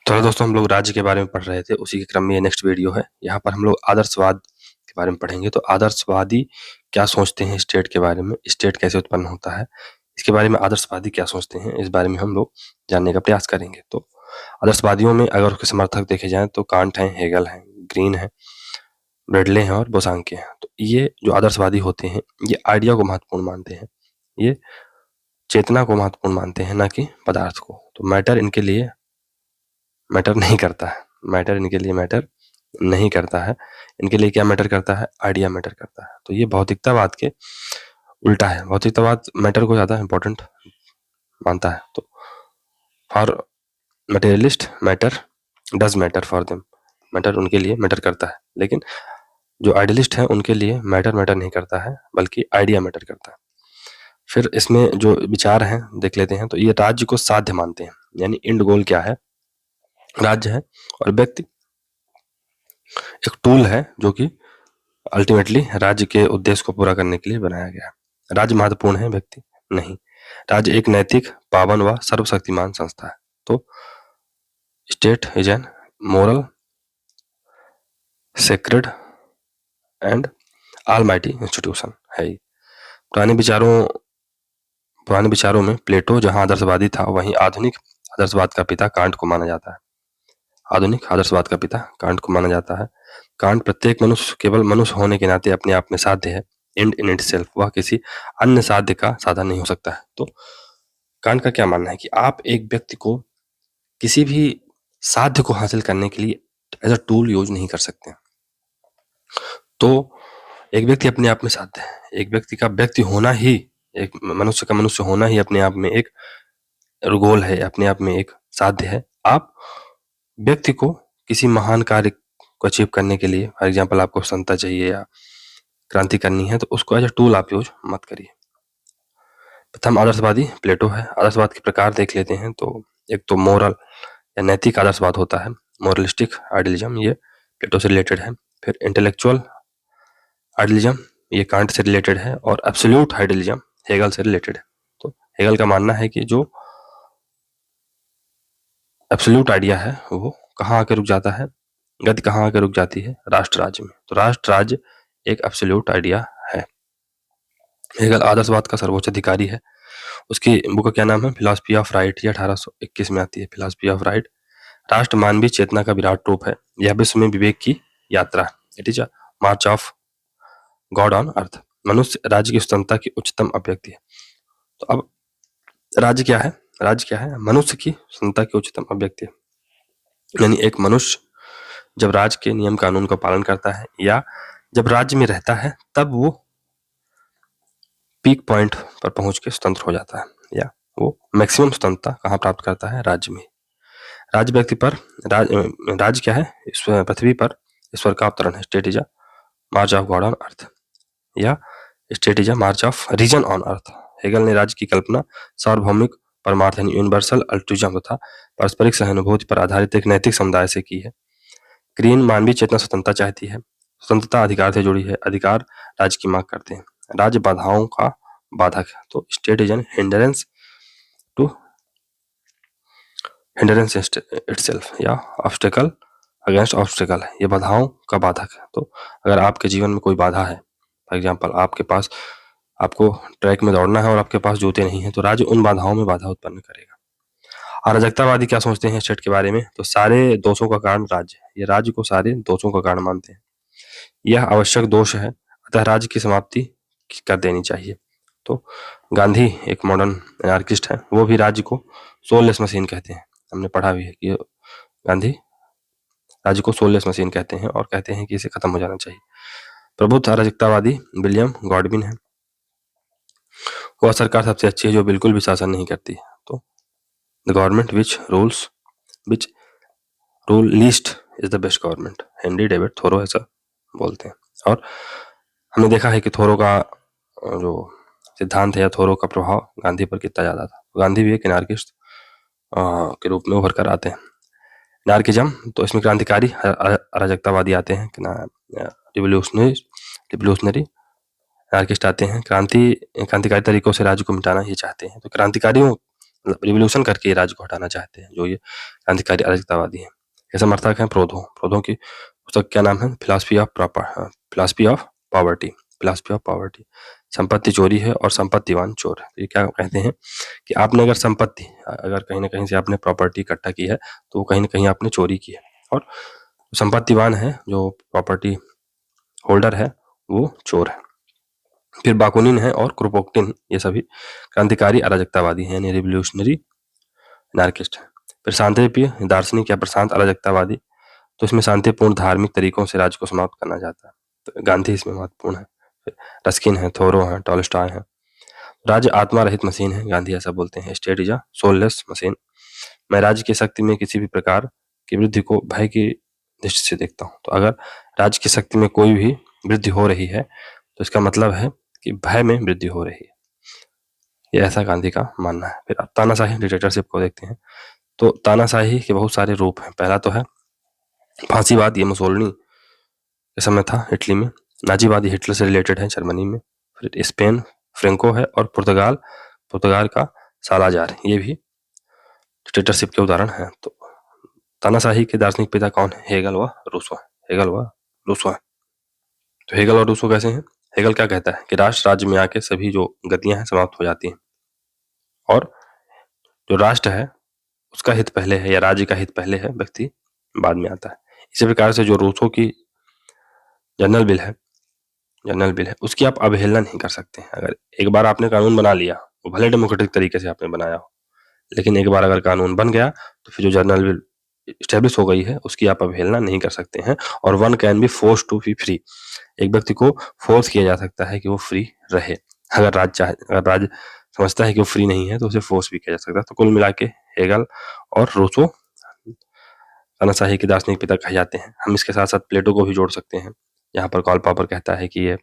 तो हेलो दोस्तों, हम लोग राज्य के बारे में पढ़ रहे थे, उसी के क्रम में ये नेक्स्ट वीडियो है। यहाँ पर हम लोग आदर्शवाद के बारे में पढ़ेंगे। तो आदर्शवादी क्या सोचते हैं स्टेट के बारे में, स्टेट कैसे उत्पन्न होता है, इसके बारे में आदर्शवादी क्या सोचते हैं, इस बारे में हम लोग जानने का प्रयास करेंगे। तो आदर्शवादियों में अगर उसके समर्थक देखे जाएं तो कांट हैं, हेगल हैं, ग्रीन है, ब्रेडले हैं और बोसांके हैं। तो ये जो आदर्शवादी होते हैं ये आइडिया को महत्वपूर्ण मानते हैं, ये चेतना को महत्वपूर्ण मानते हैं, ना कि पदार्थ को। तो मैटर इनके लिए मैटर नहीं करता है, मैटर इनके लिए मैटर नहीं करता है। इनके लिए क्या मैटर करता है? आइडिया मैटर करता है। तो ये भौतिकतावाद के उल्टा है। भौतिकतावाद मैटर को ज़्यादा इंपॉर्टेंट मानता है। तो for materialist matter does matter for them, matter उनके लिए मैटर करता है। लेकिन जो आइडियलिस्ट हैं उनके लिए मैटर मैटर नहीं करता है, बल्कि आइडिया मैटर करता है। फिर इसमें जो विचार हैं देख लेते हैं। तो ये राज्य को साध्य मानते हैं, यानी एंड गोल क्या है? राज्य है, और व्यक्ति एक टूल है जो कि अल्टीमेटली राज्य के उद्देश्य को पूरा करने के लिए बनाया गया है। राज्य महत्वपूर्ण है, व्यक्ति नहीं। राज्य एक नैतिक, पावन व सर्वशक्तिमान संस्था है। तो state is N moral, sacred and almighty institution है। पुराने विचारों में प्लेटो जहां आदर्शवादी था, वहीं आधुनिक आदर्शवाद का पिता कांट को माना जाता है। आधुनिक आदर्शवाद का पिता कांट को माना जाता है। कांट प्रत्येक मनुष्य केवल मनुष्य होने के नाते अपने आप में साध्य है, एंड इन इटसेल्फ, वह किसी अन्य साध्य का साधन नहीं हो सकता है। तो कांट का क्या मानना है कि आप एक व्यक्ति को किसी भी साध्य को हासिल करने के लिए एज अ टूल यूज नहीं कर सकते। तो एक व्यक्ति अपने आप में साध्य है, एक व्यक्ति का व्यक्ति होना ही, एक मनुष्य का मनुष्य होना ही अपने आप में एक गोल है, अपने आप में एक साध्य है। आप व्यक्ति को किसी महान कार्य को अचीव करने के लिए, फॉर एग्जाम्पल आपको संता चाहिए या क्रांति करनी है, तो उसको एज अ टूल आप यूज मत करिए। प्रथम आदर्शवादी प्लेटो है। आदर्शवाद के प्रकार देख लेते हैं। तो एक तो मोरल या नैतिक आदर्शवाद होता है, मोरलिस्टिक आइडियलिज्म, ये प्लेटो से रिलेटेड है। फिर इंटेलेक्चुअल आइडियलिज्म, ये कांट से रिलेटेड है। और एब्सोल्यूट आइडियलिज्म हेगल से रिलेटेड है। तो हेगल का मानना है कि जो एब्सोल्यूट आइडिया है वो कहाँ आकर रुक जाता है, गति कहाँ आकर रुक जाती है? राष्ट्र राज्य में। तो राष्ट्र राज्य एक एब्सोल्यूट आइडिया है। हेगल आदर्शवाद का सर्वोच्च अधिकारी है। उसकी बुक का क्या नाम है? Philosophy of right. ये 1821 में आती है, फिलॉसफी ऑफ राइट। राष्ट्र मानवीय चेतना का विराट रूप है, यह विश्व में विवेक की यात्रा। It is a march of God on अर्थ। मनुष्य राज्य की स्वतंत्रता की उच्चतम अभिव्यक्ति है। तो अब राज्य क्या है? राज्य क्या है? मनुष्य की स्वतंत्रता की उच्चतम अभिव्यक्ति है। यानी एक मनुष्य जब राज्य के नियम कानून का पालन करता है या जब राज्य में रहता है, तब वो पीक पॉइंट पर पहुंच के स्वतंत्र हो जाता है, या वो मैक्सिमम स्वतंत्रता कहाँ प्राप्त करता है? राज्य में। राज्य व्यक्ति पर राज्य क्या है? इस पृथ्वी पर ईश्वर का अवतरण है। State is a march of God on earth, या state is a march of reason on earth. Hegel ने राज्य की कल्पना सार्वभौमिक परमार्थ यानी यूनिवर्सल अल्ट्रुइज्म तथा पारस्परिक सहानुभूति पर आधारित एक नैतिक समुदाय से की है। ग्रीन मानवीय चेतना स्वतंत्रता चाहती है, स्वतंत्रता अधिकार से जुड़ी है, अधिकार राज्य की मांग करते हैं, राज्य बाधाओं का बाधक है। तो state is an hindrance to hindrance itself, या ऑब्स्टेकल अगेंस्ट ऑब्स्टेकल है, ये बाधाओं का बाधक है। तो अगर आपके जीवन में कोई बाधा है, फॉर एग्जाम्पल आपके पास, आपको ट्रैक में दौड़ना है और आपके पास जूते नहीं है, तो राज्य उन बाधाओं में बाधा उत्पन्न करेगा। अराजकतावादी क्या सोचते हैं स्टेट के बारे में? तो सारे दोषों का कारण राज्य है, ये राज्य को सारे दोषों का कारण मानते हैं। यह आवश्यक दोष है, अतः राज्य की समाप्ति कर देनी चाहिए। तो गांधी एक मॉडर्न एनार्किस्ट है, वो भी राज्य को सोललेस मशीन कहते हैं। हमने पढ़ा भी है कि गांधी राज्य को सोललेस मशीन कहते हैं और कहते हैं कि इसे खत्म हो जाना चाहिए। प्रबुद्ध अराजकतावादी विलियम गॉडविन है। वह सरकार सबसे अच्छी है जो बिल्कुल भी शासन नहीं करती है। तो the government which rule least is the best government, Henry David Thoreau ऐसा बोलते हैं। और हमने देखा है कि थोरो का जो सिद्धांत है या थोरो का प्रभाव गांधी पर कितना ज्यादा था। गांधी भी एक एनार्किस्ट के रूप में उभर कर आते हैं। एनार्किज्म, तो इसमें क्रांतिकारी अराजकतावादी आते हैं, रिवोल्यूशनरी एनार्किस्ट आते हैं। क्रांतिकारी तरीकों से राज्य को मिटाना ये चाहते हैं। तो क्रांतिकारियों मतलब रिवॉल्यूशन करके राज्य को हटाना चाहते हैं, जो ये क्रांतिकारी अराजकतावादी हैं। ये समर्थक हैं प्रोधो। प्रोधो की पुस्तक क्या नाम है? Philosophy of poverty. Philosophy of poverty. संपत्ति चोरी है और संपत्तिवान चोर है। ये क्या कहते हैं कि आपने अगर संपत्ति, अगर कहीं ना कहीं से आपने प्रॉपर्टी इकट्ठा की है तो वो कहीं ना कहीं आपने चोरी की है, और संपत्तिवान है, जो प्रॉपर्टी होल्डर है, वो चोर है। फिर बाकुनिन है और क्रुपोक्टिन, ये सभी क्रांतिकारी अराजकतावादी हैं, यानी रिवोल्यूशनरी एनार्किस्ट है। फिर शांतिप्रिय दार्शनिक या प्रशांत अराजकतावादी, तो इसमें शांतिपूर्ण धार्मिक तरीकों से राज्य को समाप्त करना चाहता है, तो गांधी इसमें महत्वपूर्ण है। रस्किन है, थोरो है, टॉलस्टॉय है। राज्य आत्मा रहित मशीन है, गांधी ऐसा बोलते हैं। State is a soulless machine. मैं राज्य की शक्ति में किसी भी प्रकार की वृद्धि को भय की दृष्टि से देखता हूँ। तो अगर राज्य की शक्ति में कोई भी वृद्धि हो रही है तो इसका मतलब है कि भय में वृद्धि हो रही है, ये ऐसा गांधी का मानना है। फिर अब तानाशाही डिक्टेटरशिप को देखते हैं। तो तानाशाही के बहुत सारे रूप हैं। पहला तो है फांसीवाद, ये मुसोलिनी के समय था इटली में। नाजीवादी हिटलर से रिलेटेड है, जर्मनी में। फिर स्पेन फ्रेंको है, और पुर्तगाल का सालाजार, ये भी डिक्टेटरशिप के उदाहरण हैं। तो तानाशाही के दार्शनिक पिता कौन है? हेगल व रूसो है। हेगल व रूसो है। तो हेगल और रूसो कैसे हैं? हेगल क्या कहता है कि राष्ट्र राज्य में आके सभी जो गतियां हैं समाप्त हो जाती हैं, और जो राष्ट्र है उसका हित पहले है, या राज्य का हित पहले है, व्यक्ति बाद में आता है। इसी प्रकार से जो रूसो की जनरल बिल है उसकी आप अवहेलना नहीं कर सकते हैं। अगर एक बार आपने कानून बना लिया, वो भले डेमोक्रेटिक तरीके से आपने बनाया हो, लेकिन एक बार अगर कानून बन गया तो फिर जो जनरल बिल स्टेब्लिश हो गई है उसकी आप अवहेलना नहीं कर सकते हैं। और one can be force to be free, एक व्यक्ति को फोर्स किया जा सकता है कि वो फ्री रहे। अगर राज्य समझता है कि वो फ्री नहीं है तो उसे फोर्स भी किया जा सकता है। तो कुल मिला के हेगल और रूसो तानाशाही के दार्शनिक पिता कहे जाते हैं। हम इसके साथ साथ प्लेटो को भी जोड़ सकते हैं। यहाँ पर कार्ल पॉपर कहता है कि ये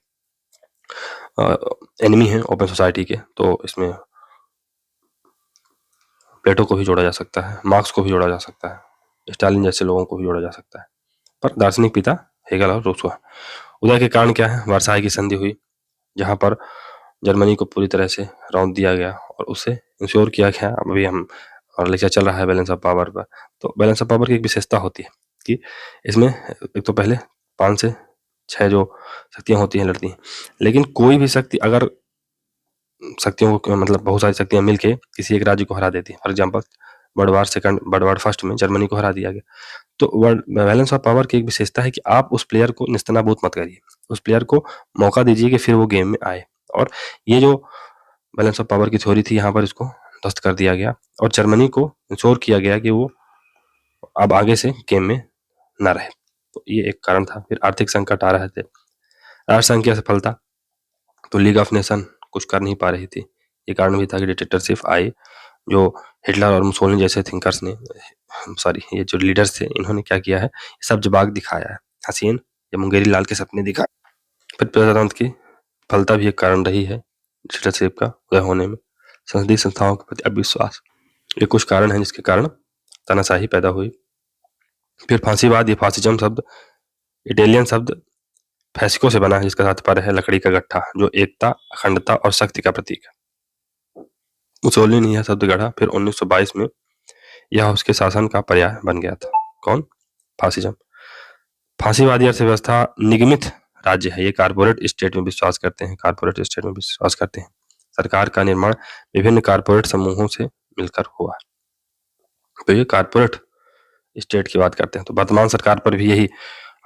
एनिमी है ओपन सोसाइटी के, तो इसमें प्लेटो को भी जोड़ा जा सकता है, मार्क्स को भी जोड़ा जा सकता है, स्टालिन जैसे लोगों को भी जोड़ा जा सकता है, पर दार्शनिक पिता हेगल और रूसो है। उदय के कारण क्या है? वर्साई की संधि हुई, जहां पर जर्मनी को पूरी तरह से रौंद दिया गया और उसे इंश्योर किया गया। अभी हम और लेक्चर चल रहा है बैलेंस ऑफ पावर पर। तो बैलेंस ऑफ पावर की एक विशेषता होती है कि इसमें एक तो पहले 5 से 6 जो शक्तियां होती हैं लड़ती हैं, लेकिन कोई भी शक्ति अगर शक्तियों को मतलब बहुत सारी शक्तियां मिलके किसी एक राज्य को हरा देती है। For example world war first में जर्मनी को हरा दिया गया। तो वर्ल्ड बैलेंस ऑफ पावर की एक विशेषता है कि आप उस प्लेयर को निस्तना-बूत मत करिए, उस प्लेयर को मौका दीजिए कि फिर वो गेम में आए। और ये जो बैलेंस ऑफ पावर की थ्योरी थी, यहाँ पर इसको ध्वस्त कर दिया गया और जर्मनी को इंश्योर किया गया कि वो अब आगे से गेम में न रहे। तो ये एक कारण था। फिर आर्थिक संकट आ रहे थे, राष्ट्रसंघ की असफलता, तो लीग ऑफ नेशन कुछ कर नहीं पा रही थी। ये कारण भी था कि डिक्टेटरशिप आई। जो हिटलर और मुसोलिनी जैसे थिंकर्स ने, ये जो लीडर्स थे, इन्होंने क्या किया है, सब जवाब दिखाया है। हसीन या मुंगेरी लाल के सपने दिखाए। फिर प्रजातंत्र की फलता भी एक कारण रही है डिक्टेटरशिप का उदय होने में। संसदीय संस्थाओं के प्रति अविश्वास, ये कुछ कारण हैं जिसके कारण तानाशाही पैदा हुई। फिर फांसीवाद, ये फासिज्म शब्द इटालियन शब्द फैसिको से बना है, जिसका तात्पर्य है लकड़ी का गट्ठा, जो एकता, अखंडता और शक्ति का प्रतीक है। मुसोलिनी ने यह शब्द गढ़ा। फिर 1922 में यह उसके शासन का पर्याय बन गया था। कौन? फासिज्म। फांसीवादी अर्थव्यवस्था निगमित राज्य है, ये कारपोरेट स्टेट में विश्वास करते हैं। सरकार का निर्माण विभिन्न कारपोरेट समूहों से मिलकर हुआ। तो ये कारपोरेट स्टेट की बात करते हैं। तो वर्तमान सरकार पर भी यही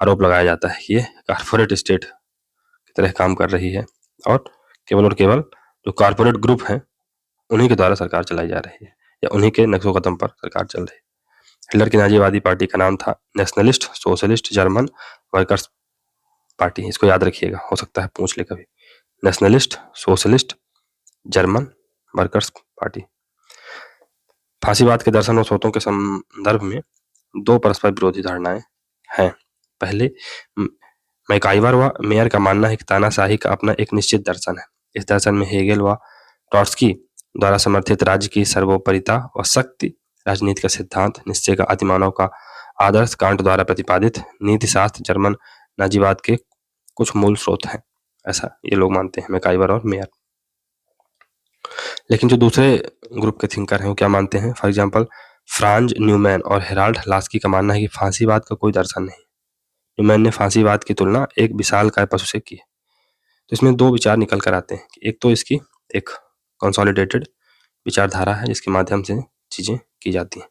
आरोप लगाया जाता है कि ये कारपोरेट स्टेट की तरह काम कर रही है, और केवल जो कारपोरेट ग्रुप हैं उन्हीं के द्वारा सरकार चलाई जा रही है, या उन्हीं के नक्शो कदम पर सरकार चल रही है। हिटलर की नाजीवादी पार्टी का नाम था nationalist socialist German workers party. इसको याद रखिएगा, हो सकता है पूछ ले कभी। Nationalist socialist German workers party. फांसीवाद के दर्शन और स्रोतों के संदर्भ में 2 परस्पर विरोधी धारणाएं हैं। पहले मैकाइवर व मेयर का मानना है कि तानाशाही का अपना एक निश्चित दर्शन है। इस दर्शन में हेगेल व ट्रॉट्स्की द्वारा समर्थित राज्य की सर्वोपरिता व शक्ति, राजनीति का सिद्धांत, निश्चय का अतिमानव का आदर्श, कांट द्वारा प्रतिपादित नीतिशास्त्र, जर्मन नाजीवाद के कुछ मूल स्रोत हैं। ऐसा ये लोग मानते हैं, मैकाइवर और मेयर। लेकिन जो दूसरे ग्रुप के थिंकर हैं वो क्या मानते हैं? फॉर एग्जाम्पल फ्रांज न्यूमैन और हेराल्ड लास्की का मानना है कि फांसीवाद का कोई दर्शन नहीं। न्यूमैन ने फांसीवाद की तुलना एक विशालकाय पशु से की है। तो इसमें दो विचार निकल कर आते हैं कि एक तो इसकी एक कंसोलिडेटेड विचारधारा है जिसके माध्यम से चीजें की जाती हैं,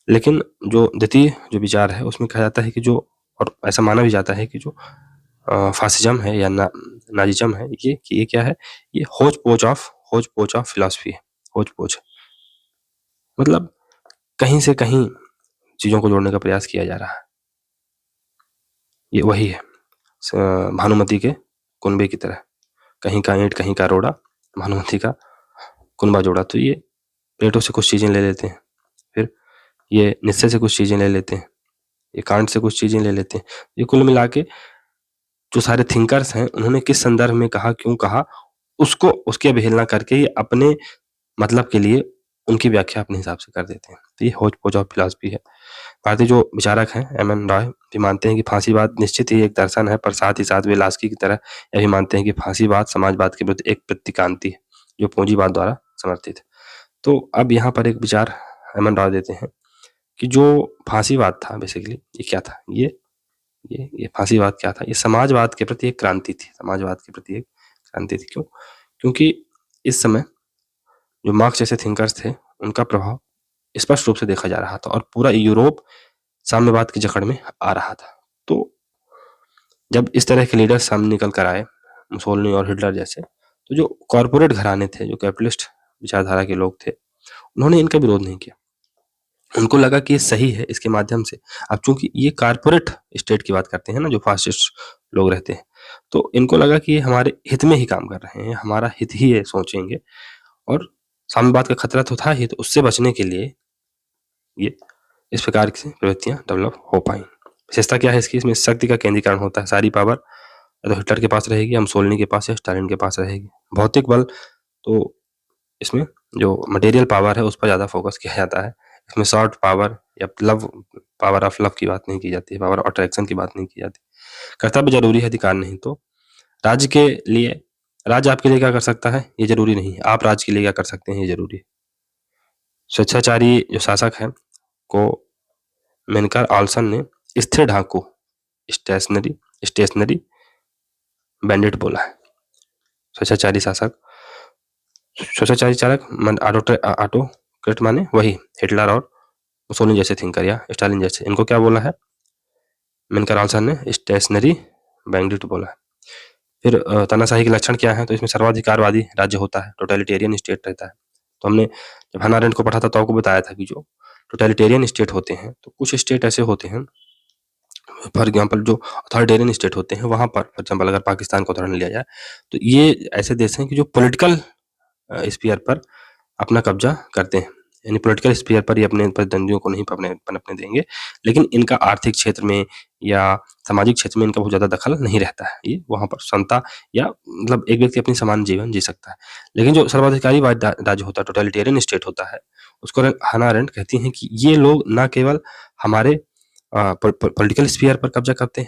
लेकिन जो द्वितीय जो विचार है उसमें कहा जाता है कि जो, और ऐसा माना भी जाता है कि जो फासिज्म है या नाजिज्म है, ये क्या है? ये होच पोच ऑफ फिलॉसफी है। होच पोच मतलब कहीं से कहीं चीजों को जोड़ने का प्रयास किया जा रहा है। ये वही है भानुमति के कुनबे की तरह, कहीं का ईंट कहीं का रोड़ा, भानुमति का कुनबा जोड़ा। तो ये प्लेटो से कुछ चीजें ले लेते हैं, फिर ये निश्चय से कुछ चीजें ले लेते हैं, ये कांट से कुछ चीजें ले लेते हैं। ये कुल मिला के जो सारे थिंकर्स हैं उन्होंने किस संदर्भ में कहा, क्यों कहा, उसको उसकी अवहेलना करके ये अपने मतलब के लिए उनकी व्याख्या अपने हिसाब से कर देते हैं। तो ये होच पोच ऑफ फिलॉसफी है। भारतीय जो विचारक हैं एम.एन. रॉय भी मानते हैं कि फांसीवाद निश्चित ही एक दर्शन है, पर साथ ही साथ वे लास्की की तरह यह भी मानते हैं कि फांसीवाद समाजवाद के विरुद्ध एक प्रतिक्रांति है जो पूंजीवाद द्वारा समर्थित है। तो अब यहाँ पर एक विचार एम.एन. रॉय देते हैं कि जो फांसीवाद था बेसिकली ये क्या था? ये फांसीवाद क्या था? ये समाजवाद के प्रति एक क्रांति थी। समाजवाद के प्रति एक क्रांति थी। क्यों? क्योंकि इस समय जो मार्क्स जैसे थिंकर्स थे उनका प्रभाव स्पष्ट रूप से देखा जा रहा था और पूरा यूरोप साम्यवाद की जकड़ में आ रहा था। तो जब इस तरह के लीडर सामने निकल कर आए, मुसोलिनी और हिटलर जैसे, तो जो कॉरपोरेट घराने थे, जो कैपिटलिस्ट विचारधारा के लोग थे, उन्होंने इनका विरोध नहीं किया। उनको लगा कि ये सही है, इसके माध्यम से अब चूंकि ये कॉरपोरेट स्टेट की बात करते हैं ना, जो फासिस्ट लोग रहते हैं, तो इनको लगा कि ये हमारे हित में ही काम कर रहे हैं, हमारा हित ही ये सोचेंगे और साम्यवाद का खतरा तो था ही, तो उससे बचने के लिए ये इस प्रकार की प्रवृत्तियां डेवलप हो पाई। विशेषता क्या है इसकी? इसमें शक्ति का केंद्रीकरण होता है। सारी पावर या तो हिटलर के पास रहेगी या मुसोलिनी के पास या स्टालिन के पास रहेगी। भौतिक बल तो इसमें जो मटेरियल पावर है उस पर ज्यादा फोकस किया जाता है। इसमें सॉफ्ट पावर या लव, पावर ऑफ लव की बात नहीं की जाती है, पावर ऑफ अट्रैक्शन की बात नहीं की जाती। कर्तव्य जरूरी है, अधिकार नहीं। तो राज्य के लिए, राज्य आपके लिए क्या कर सकता है ये जरूरी नहीं, आप राज्य के लिए क्या कर सकते हैं ये जरूरी है। स्वेच्छाचारी जो शासक है को मेनकर ऑल्सन ने स्थिर ढांकू, स्टेशनरी बैंडिट बोला है। स्वेच्छाचारी शासक, स्वेच्छाचारी चालक ऑटोक्रेट माने वही हिटलर और मुसोलिनी जैसे थिंकर या स्टालिन जैसे, इनको क्या बोला है मेनकर ऑल्सन ने? स्टेशनरी बैंडिट बोला है। फिर तानाशाही के लक्षण क्या है? तो इसमें सर्वाधिकारवादी राज्य होता है, टोटलिटेरियन स्टेट रहता है। तो हमने जब हन्ना अरेंट को पढ़ा था तो आपको बताया था कि जो टोटलिटेरियन स्टेट होते हैं, तो कुछ स्टेट ऐसे होते हैं, फॉर एग्जाम्पल जो अथॉरिटेरियन स्टेट होते हैं वहां पर, फॉर एग्जाम्पल अगर पाकिस्तान का उदाहरण लिया जाए, तो ये ऐसे देश हैं कि जो पॉलिटिकल स्फीयर पर अपना कब्जा करते हैं, यानी पॉलिटिकल स्फीयर पर ये अपने प्रतिद्वंदियों को नहीं पनपने देंगे, लेकिन इनका आर्थिक क्षेत्र में या सामाजिक क्षेत्र में इनका बहुत ज्यादा दखल नहीं रहता है। ये वहां पर समता या मतलब एक व्यक्ति अपनी समान जीवन जी सकता है। लेकिन जो सर्वाधिकारी राज्य होता है, टोटलिटेरियन स्टेट होता है, उसको हन्ना अरेंट कहती हैं कि ये लोग न केवल हमारे पॉलिटिकल स्फीयर पर कब्जा करते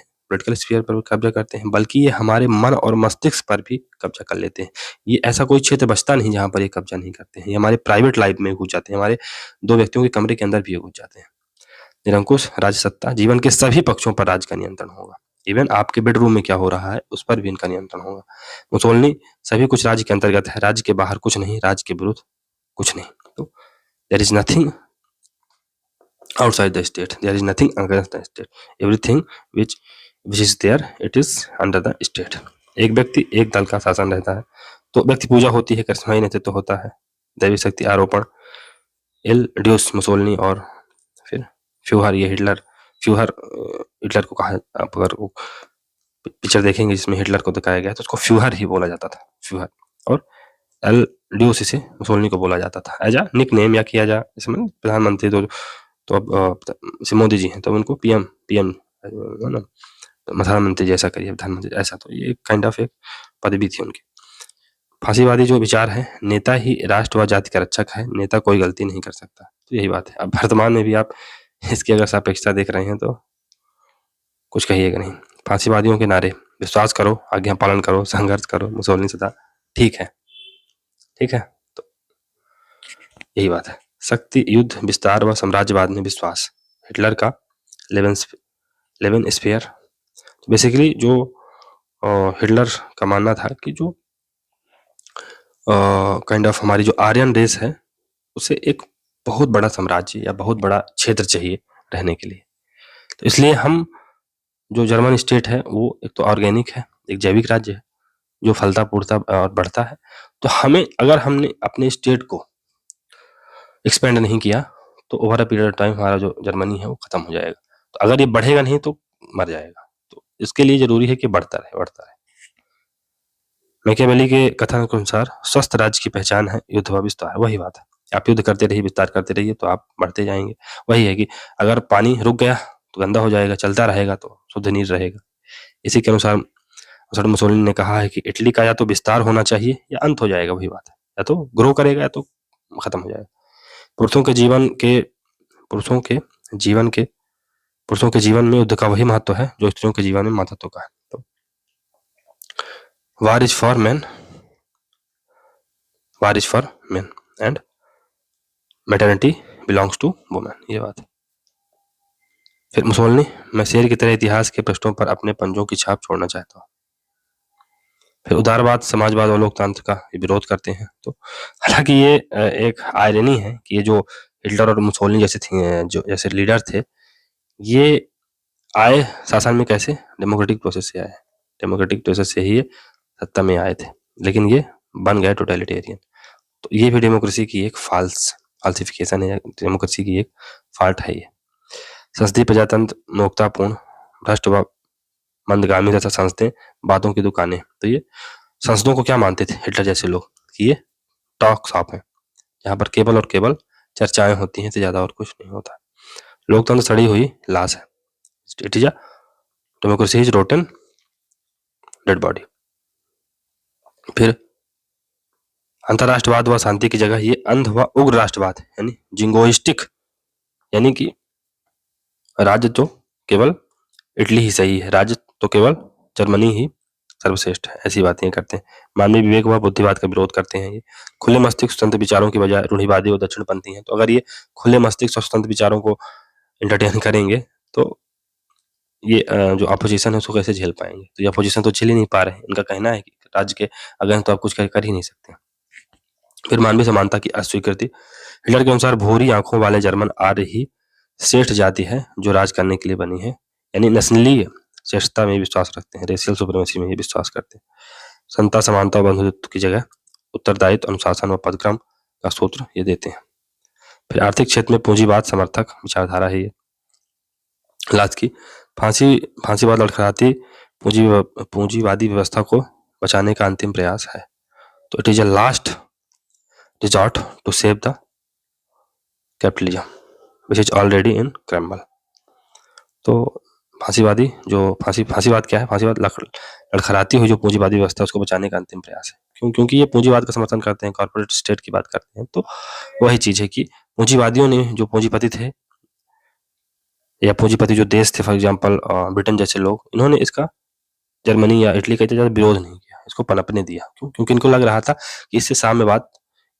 हैं, बल्कि ये हमारे मन और मस्तिष्क पर भी कब्जा कर लेते हैं। ये ऐसा कोई क्षेत्र बचता नहीं जहां पर ये कब्जा नहीं करते हैं। ये हमारे प्राइवेट लाइफ में घुस जाते हैं, हमारे दो व्यक्तियों के कमरे के अंदर भी घुस जाते हैं। निरंकुश राजसत्ता, जीवन के सभी पक्षों पर राज का नियंत्रण होगा। इवन आपके बेडरूम में क्या हो रहा है उस पर भी इनका नियंत्रण होगा। मुसोलिनी, सभी कुछ राज्य के अंतर्गत है, राज्य के बाहर कुछ नहीं, राज्य के विरुद्ध कुछ नहीं। तो there is nothing outside the state, there is nothing against the state, everything which is there, it is under the state। एक व्यक्ति एक दल का शासन रहता है, तो व्यक्ति पूजा होती है, करिश्माई नेतृत्व होता है, दैवी शक्ति आरोपण, एल ड्यूस मुसोलिनी और फिर फ्यूहर, ये हिटलर, फ्यूहर हिटलर को कहा, आप अगर पिक्चर देखेंगे जिसमें हिटलर को दिखाया गया तो उसको फ्यूहर ही बोला जाता था, फ्यूहर, और एल ड्यूस इसे मुसोलिनी को बोला जाता था एज अ निक नेम, या किया जा इसमें प्रधानमंत्री तो अब जैसे मोदी जी हैं तो उनको पीएम है ना, प्रधानमंत्री जैसा करिए, प्रधानमंत्री ऐसा, तो ये काइंड ऑफ एक पदवी थी उनकी। फांसीवादी जो विचार है, नेता ही राष्ट्र व जाति का रक्षक है, नेता कोई गलती नहीं कर सकता। तो यही बात है। अब वर्तमान में भी आप इसकी अगर सापेक्षता देख रहे हैं तो कुछ कहिएगा नहीं। फांसीवादियों के नारे, विश्वास करो, आज्ञा पालन करो, संघर्ष करो, मुसोलिनी सदा ठीक है, ठीक है। तो यही बात है। शक्ति, युद्ध, विस्तार व साम्राज्यवाद में विश्वास, हिटलर का लेवेन स्फीयर। तो बेसिकली जो हिटलर का मानना था कि जो काइंड ऑफ हमारी जो आर्यन रेस है उसे एक बहुत बड़ा साम्राज्य या बहुत बड़ा क्षेत्र चाहिए रहने के लिए। तो इसलिए हम जो जर्मन स्टेट है वो एक तो ऑर्गेनिक है, एक जैविक राज्य है जो फलता फूलता और बढ़ता है। तो हमें अगर हमने अपने स्टेट को एक्सपेंड नहीं किया तो over a period of time हमारा जो जर्मनी है वो खत्म हो जाएगा। तो अगर ये बढ़ेगा नहीं तो मर जाएगा। तो इसके लिए जरूरी है कि बढ़ता रहे। मैकियावेली के कथन के अनुसार स्वस्थ राज्य की पहचान है युद्ध व विस्तार। वही बात है, आप युद्ध करते रहिए, विस्तार करते रहिए तो आप बढ़ते जाएंगे। वही है कि अगर पानी रुक गया तो गंदा हो जाएगा, चलता रहेगा तो शुद्ध नीर रहेगा। इसी के अनुसार मुसोलिनी ने कहा है कि इटली का या तो विस्तार होना चाहिए या अंत हो जाएगा। वही बात है, या तो ग्रो करेगा या तो खत्म हो जाएगा। पुरुषों के जीवन में युद्ध का वही महत्व है जो स्त्रियों के जीवन में महत्व का है। तो war is for man and maternity belongs to women. ये बात है। फिर मुसोलिनी, मैं शेर की तरह इतिहास के पृष्ठों पर अपने पंजों की छाप छोड़ना चाहता हूँ। फिर उदारवाद, समाजवाद और लोकतंत्र का विरोध करते हैं। तो हालांकि ये एक आयरनी है कि ये जो हिटलर और मुसोलिनी जैसे लीडर थे, ये आए शासन में कैसे? डेमोक्रेटिक प्रोसेस से आए। डेमोक्रेटिक प्रोसेस से ही ये सत्ता में आए थे, लेकिन ये बन गए टोटलिटेरियन। तो ये भी डेमोक्रेसी की एक फाल्सिफिकेशन है, डेमोक्रेसी की एक फाल्ट है ये। संसदीय प्रजातंत्र मोक्तापूर्ण, भ्रष्ट व मंदगामी तथा संसदें बातों की दुकानें। तो ये संसदों को क्या मानते थे हिटलर जैसे लोग कि ये टॉक शॉप है, यहाँ पर केवल चर्चाएं होती हैं तो ज्यादा और कुछ नहीं होता। लोकतंत्र सड़ी हुई लाश है, it is a democracy is rotten dead body. फिर अंतरराष्ट्रवाद व शांति की जगह ये अंध व उग्र राष्ट्रवाद यानी जिंगोइस्टिक, यानी कि राज्य तो केवल इटली ही सही है, राज्य तो केवल जर्मनी ही सर्वश्रेष्ठ है, ऐसी बातें करते हैं। मानवीय विवेक व बुद्धिवाद का विरोध करते हैं। ये खुले मस्तिष्क स्वतंत्र विचारों की बजाय रूढ़िवादी और दक्षिणपंथी हैं। तो अगर ये खुले मस्तिष्क और स्वतंत्र विचारों को एंटरटेन करेंगे तो ये जो अपोजिशन है उसको कैसे झेल पाएंगे? तो ये अपोजिशन तो झेल ही नहीं पा रहे हैं। इनका कहना है कि राज्य के अगेंस्ट तो आप कुछ कर ही नहीं सकते। फिर मानवीय समानता की अस्वीकृति, हिटलर के अनुसार भूरी आंखों वाले जर्मन आर्य ही श्रेष्ठ जाति है जो राज करने के लिए बनी है, यानी नेशनली श्रेष्ठता में विश्वास रखते हैं, रेशियल सुप्रीमेसी में ही विश्वास करते हैं। समता, समानता और बंधुत्व की जगह उत्तरदायित्व, अनुशासन व पदक्रम का सूत्र ये देते हैं। फिर आर्थिक क्षेत्र में पूंजीवाद समर्थक विचारधारा है ये। लास्ट की फांसीवाद लड़खड़ाती पूंजीवादी व्यवस्था को बचाने का अंतिम प्रयास है। तो it is a last resort to save the capitalism which is already in crumble. तो फांसीवाद क्या है? फांसीवाद लड़खड़ाती हुई जो पूंजीवादी व्यवस्था उसको बचाने का अंतिम प्रयास है। क्योंकि ये पूंजीवाद का समर्थन करते हैं, कॉर्पोरेट स्टेट की बात करते हैं। तो वही चीज है कि पूंजीवादियों ने, जो पूंजीपति थे या पूंजीपति जो देश थे, फॉर एग्जांपल ब्रिटेन जैसे लोग, इन्होंने इसका जर्मनी या इटली का इतना ज्यादा विरोध नहीं किया, इसको पनपने दिया। क्योंकि इनको लग रहा था कि इससे साम्यवाद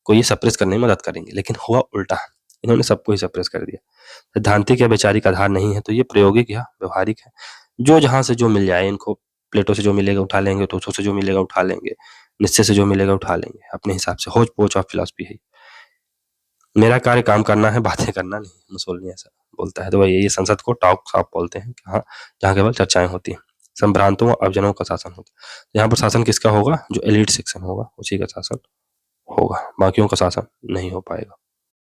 को ये सप्रेस करने में मदद करेंगे, लेकिन हुआ उल्टा, इन्होंने सबको ही सप्रेस कर दिया। सैद्धांतिक या वैचारिक आधार नहीं है, तो ये प्रायोगिक या व्यवहारिक है। जो जहां से जो मिल जाए, इनको प्लेटो से जो मिलेगा उठा लेंगे, टोसो से जो मिलेगा उठा लेंगे, निश्चय से जो मिलेगा उठा लेंगे, अपने हिसाब से होच पोच ऑफ फिलॉसफी है। मेरा कार्य काम करना है, बातें करना नहीं, मुसोलिनी ऐसा बोलता है। तो वही ये संसद को टॉक शॉप बोलते हैं, जहाँ केवल चर्चाएं होती हैं, संभ्रांतों और अवजनों का शासन होता है। यहाँ पर शासन किसका होगा? जो एलिट सेक्शन होगा उसी का शासन होगा, बाकियों का शासन नहीं हो पाएगा।